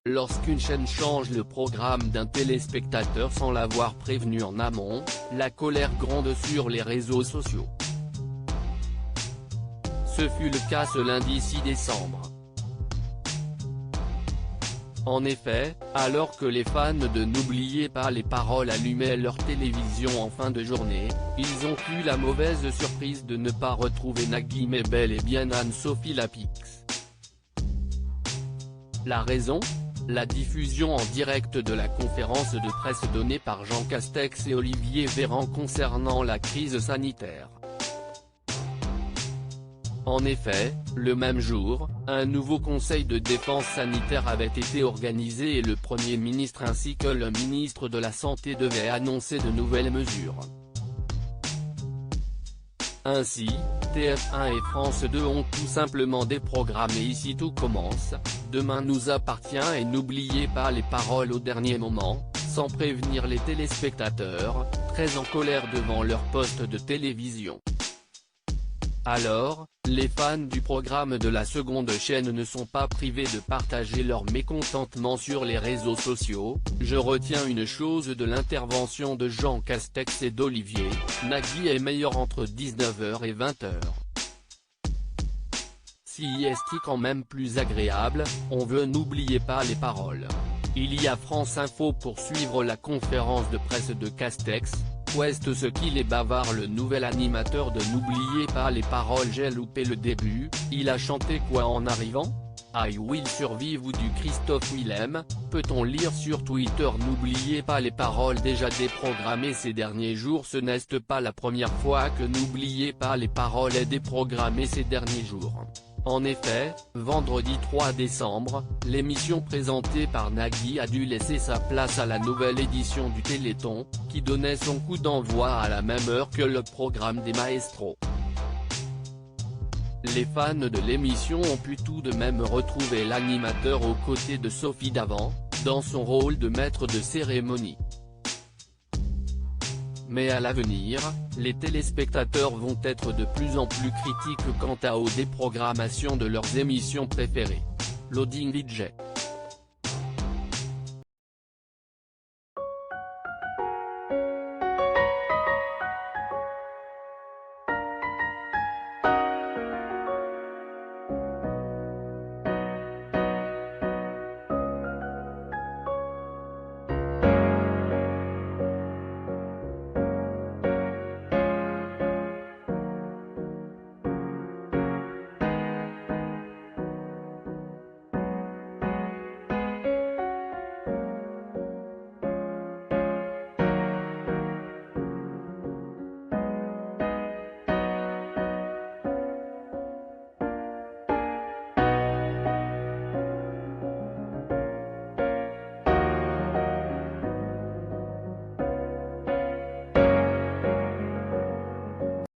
Lorsqu'une chaîne change le programme d'un téléspectateur sans l'avoir prévenu en amont, la colère gronde sur les réseaux sociaux. Ce fut le cas ce lundi 6 décembre. En effet, alors que les fans de N'oubliez pas les paroles allumaient leur télévision en fin de journée, ils ont eu la mauvaise surprise de ne pas retrouver Nagui mais bel et bien Anne-Sophie Lapix. La raison ? La diffusion en direct de la conférence de presse donnée par Jean Castex et Olivier Véran concernant la crise sanitaire. En effet, le même jour, un nouveau conseil de défense sanitaire avait été organisé et le Premier ministre ainsi que le ministre de la Santé devaient annoncer de nouvelles mesures. Ainsi, TF1 et France 2 ont tout simplement déprogrammé Ici tout commence, Demain nous appartient et N'oubliez pas les paroles au dernier moment, sans prévenir les téléspectateurs, très en colère devant leur poste de télévision. Alors, les fans du programme de la seconde chaîne ne sont pas privés de partager leur mécontentement sur les réseaux sociaux. Je retiens une chose de l'intervention de Jean Castex et d'Olivier, Nagui est meilleur entre 19h et 20h. Si est quand même plus agréable, on veut N'oubliez pas les paroles. Il y a France Info pour suivre la conférence de presse de Castex. Ouest ce qu'il est bavard le nouvel animateur de N'oubliez pas les paroles. J'ai loupé le début, il a chanté quoi en arrivant? I Will Survive ou du Christophe Willem, peut-on lire sur Twitter. N'oubliez pas les paroles déjà déprogrammées ces derniers jours. Ce n'est pas la première fois que N'oubliez pas les paroles est déprogrammée ces derniers jours. En effet, vendredi 3 décembre, l'émission présentée par Nagui a dû laisser sa place à la nouvelle édition du Téléthon, qui donnait son coup d'envoi à la même heure que le programme des Maestros. Les fans de l'émission ont pu tout de même retrouver l'animateur aux côtés de Sophie Davant, dans son rôle de maître de cérémonie. Mais à l'avenir, les téléspectateurs vont être de plus en plus critiques quant aux déprogrammations de leurs émissions préférées. Loading DJ.